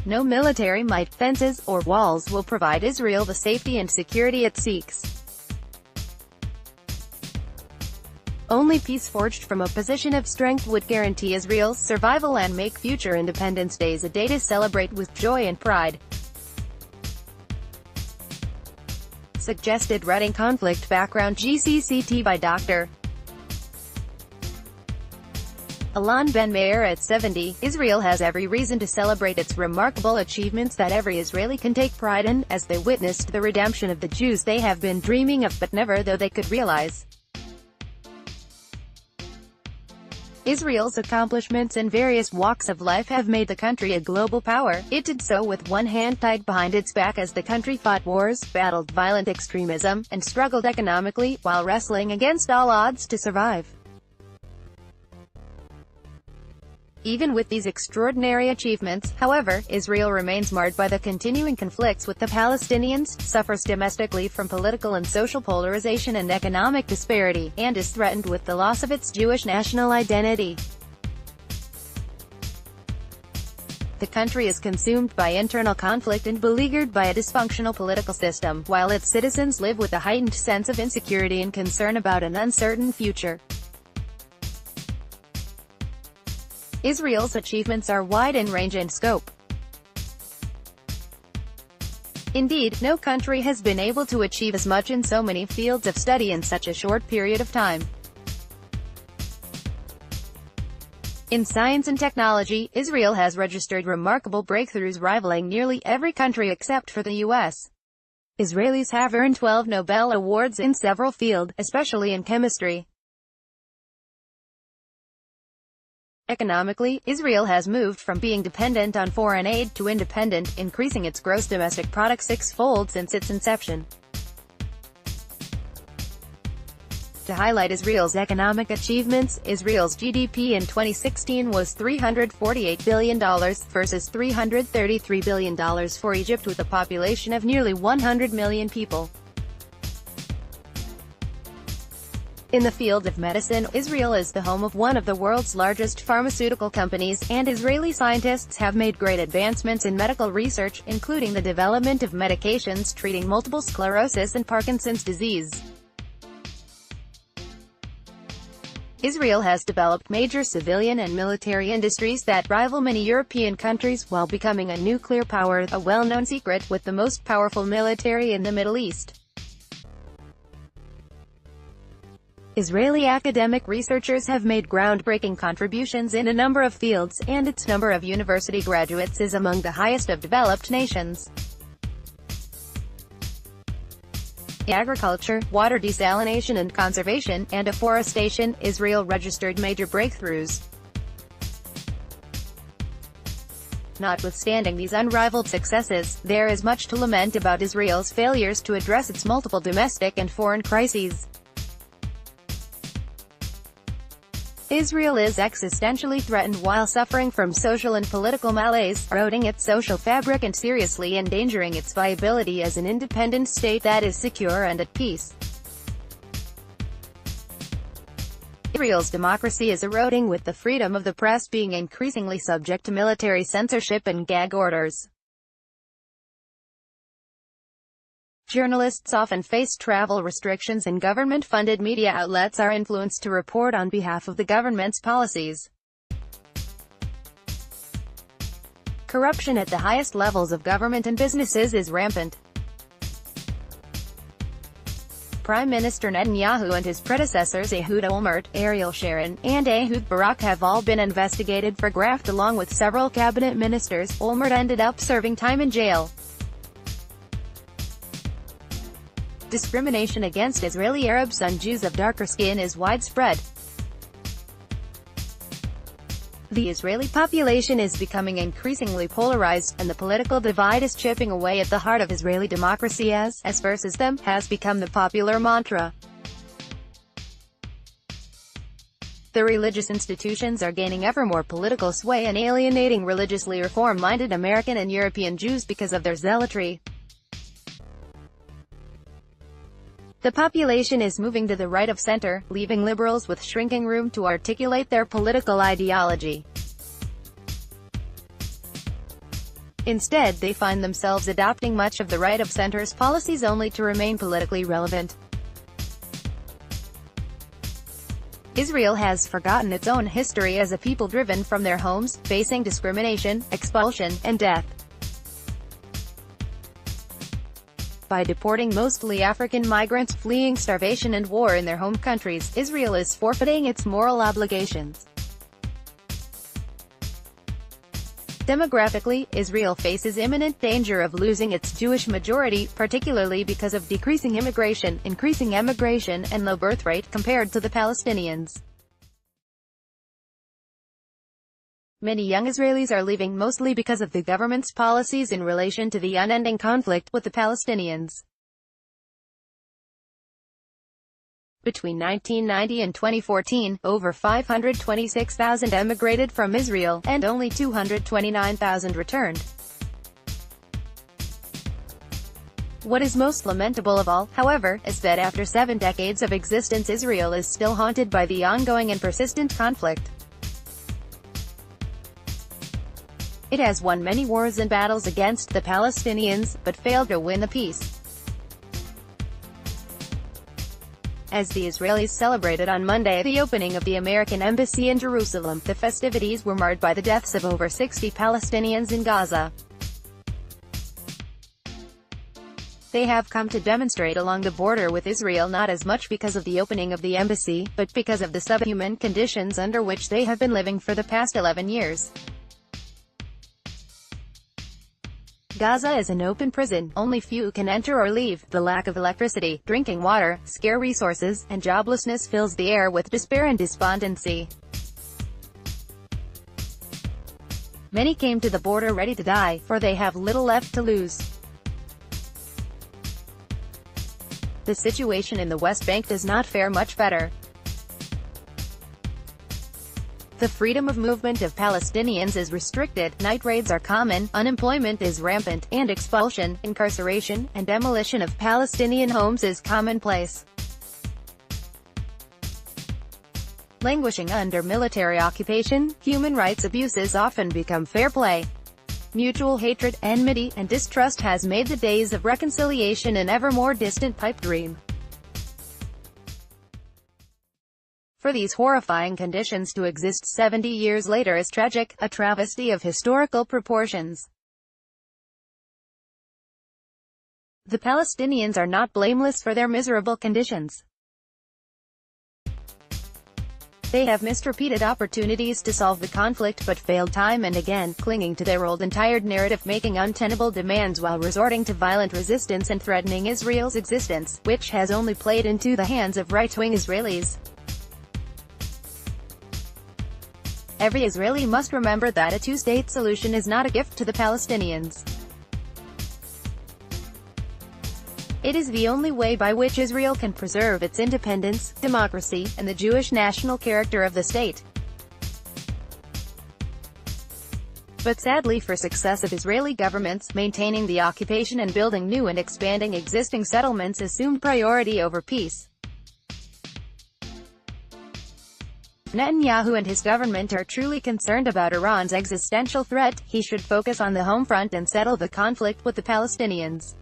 No military might, fences, or walls will provide Israel the safety and security it seeks. Only peace forged from a position of strength would guarantee Israel's survival and make future Independence Days a day to celebrate with joy and pride. Suggested Reading Conflict Background GCCT by Dr. Alon Ben-Meir At 70, Israel has every reason to celebrate its remarkable achievements that every Israeli can take pride in, as they witnessed the redemption of the Jews they have been dreaming of but never though they could realize. Israel's accomplishments in various walks of life have made the country a global power. It did so with one hand tied behind its back as the country fought wars, battled violent extremism, and struggled economically, while wrestling against all odds to survive. Even with these extraordinary achievements, however, Israel remains marred by the continuing conflicts with the Palestinians, suffers domestically from political and social polarization and economic disparity, and is threatened with the loss of its Jewish national identity. The country is consumed by internal conflict and beleaguered by a dysfunctional political system, while its citizens live with a heightened sense of insecurity and concern about an uncertain future. Israel's achievements are wide in range and scope. Indeed, no country has been able to achieve as much in so many fields of study in such a short period of time. In science and technology, Israel has registered remarkable breakthroughs rivaling nearly every country except for the U.S. Israelis have earned 12 Nobel Awards in several fields, especially in chemistry. Economically, Israel has moved from being dependent on foreign aid to independent, increasing its gross domestic product six-fold since its inception. To highlight Israel's economic achievements, Israel's GDP in 2016 was $348 billion, versus $333 billion for Egypt with a population of nearly 100 million people. In the field of medicine, Israel is the home of one of the world's largest pharmaceutical companies, and Israeli scientists have made great advancements in medical research, including the development of medications treating multiple sclerosis and Parkinson's disease. Israel has developed major civilian and military industries that rival many European countries, while becoming a nuclear power, a well-known secret, with the most powerful military in the Middle East. Israeli academic researchers have made groundbreaking contributions in a number of fields, and its number of university graduates is among the highest of developed nations. In agriculture, water desalination and conservation, and afforestation, Israel registered major breakthroughs. Notwithstanding these unrivaled successes, there is much to lament about Israel's failures to address its multiple domestic and foreign crises. Israel is existentially threatened while suffering from social and political malaise, eroding its social fabric and seriously endangering its viability as an independent state that is secure and at peace. Israel's democracy is eroding, with the freedom of the press being increasingly subject to military censorship and gag orders. Journalists often face travel restrictions, and government-funded media outlets are influenced to report on behalf of the government's policies. Corruption at the highest levels of government and businesses is rampant. Prime Minister Netanyahu and his predecessors Ehud Olmert, Ariel Sharon, and Ehud Barak have all been investigated for graft along with several cabinet ministers. Olmert ended up serving time in jail. Discrimination against Israeli Arabs and Jews of darker skin is widespread. The Israeli population is becoming increasingly polarized, and the political divide is chipping away at the heart of Israeli democracy as us versus them has become the popular mantra. The religious institutions are gaining ever more political sway and alienating religiously reform-minded American and European Jews because of their zealotry. The population is moving to the right of center, leaving liberals with shrinking room to articulate their political ideology. Instead, they find themselves adopting much of the right of center's policies only to remain politically relevant. Israel has forgotten its own history as a people driven from their homes, facing discrimination, expulsion, and death. By deporting mostly African migrants fleeing starvation and war in their home countries, Israel is forfeiting its moral obligations. Demographically, Israel faces imminent danger of losing its Jewish majority, particularly because of decreasing immigration, increasing emigration, and low birth rate compared to the Palestinians. Many young Israelis are leaving mostly because of the government's policies in relation to the unending conflict with the Palestinians. Between 1990 and 2014, over 526,000 emigrated from Israel, and only 229,000 returned. What is most lamentable of all, however, is that after 7 decades of existence, Israel is still haunted by the ongoing and persistent conflict. It has won many wars and battles against the Palestinians, but failed to win the peace. As the Israelis celebrated on Monday the opening of the American embassy in Jerusalem, the festivities were marred by the deaths of over 60 Palestinians in Gaza. They have come to demonstrate along the border with Israel not as much because of the opening of the embassy, but because of the subhuman conditions under which they have been living for the past 11 years. Gaza is an open prison, only few can enter or leave. The lack of electricity, drinking water, scarce resources, and joblessness fills the air with despair and despondency. Many came to the border ready to die, for they have little left to lose. The situation in the West Bank does not fare much better. The freedom of movement of Palestinians is restricted, night raids are common, unemployment is rampant, and expulsion, incarceration, and demolition of Palestinian homes is commonplace. Languishing under military occupation, human rights abuses often become fair play. Mutual hatred, enmity, and distrust has made the days of reconciliation an ever more distant pipe dream. For these horrifying conditions to exist 70 years later is tragic, a travesty of historical proportions. The Palestinians are not blameless for their miserable conditions. They have missed repeated opportunities to solve the conflict but failed time and again, clinging to their old and tired narrative, making untenable demands while resorting to violent resistance and threatening Israel's existence, which has only played into the hands of right-wing Israelis. Every Israeli must remember that a two-state solution is not a gift to the Palestinians. It is the only way by which Israel can preserve its independence, democracy, and the Jewish national character of the state. But sadly for successive Israeli governments, maintaining the occupation and building new and expanding existing settlements assumed priority over peace. Netanyahu and his government are truly concerned about Iran's existential threat. He should focus on the home front and settle the conflict with the Palestinians.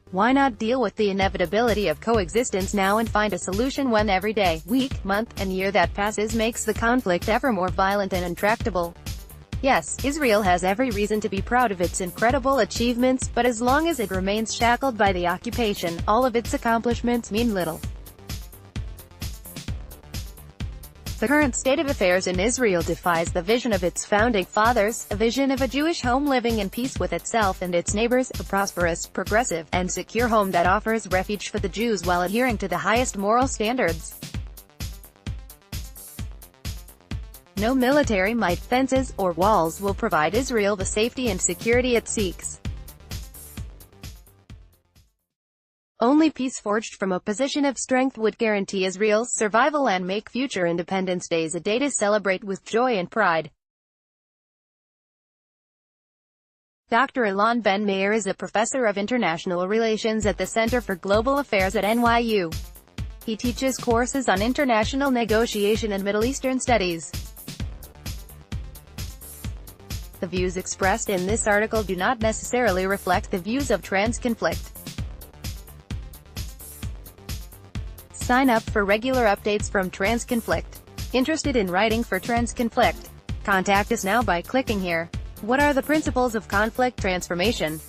Why not deal with the inevitability of coexistence now and find a solution when every day, week, month, and year that passes makes the conflict ever more violent and intractable? Yes, Israel has every reason to be proud of its incredible achievements, but as long as it remains shackled by the occupation, all of its accomplishments mean little. The current state of affairs in Israel defies the vision of its founding fathers, a vision of a Jewish home living in peace with itself and its neighbors, a prosperous, progressive, and secure home that offers refuge for the Jews while adhering to the highest moral standards. No military might, fences, or walls will provide Israel the safety and security it seeks. Only peace forged from a position of strength would guarantee Israel's survival and make future Independence Days a day to celebrate with joy and pride. Dr. Alon Ben-Meir is a professor of international relations at the Center for Global Affairs at NYU. He teaches courses on international negotiation and Middle Eastern studies. The views expressed in this article do not necessarily reflect the views of Trans Conflict. Sign up for regular updates from Trans Conflict. Interested in writing for Trans Conflict? Contact us now by clicking here. What are the principles of conflict transformation?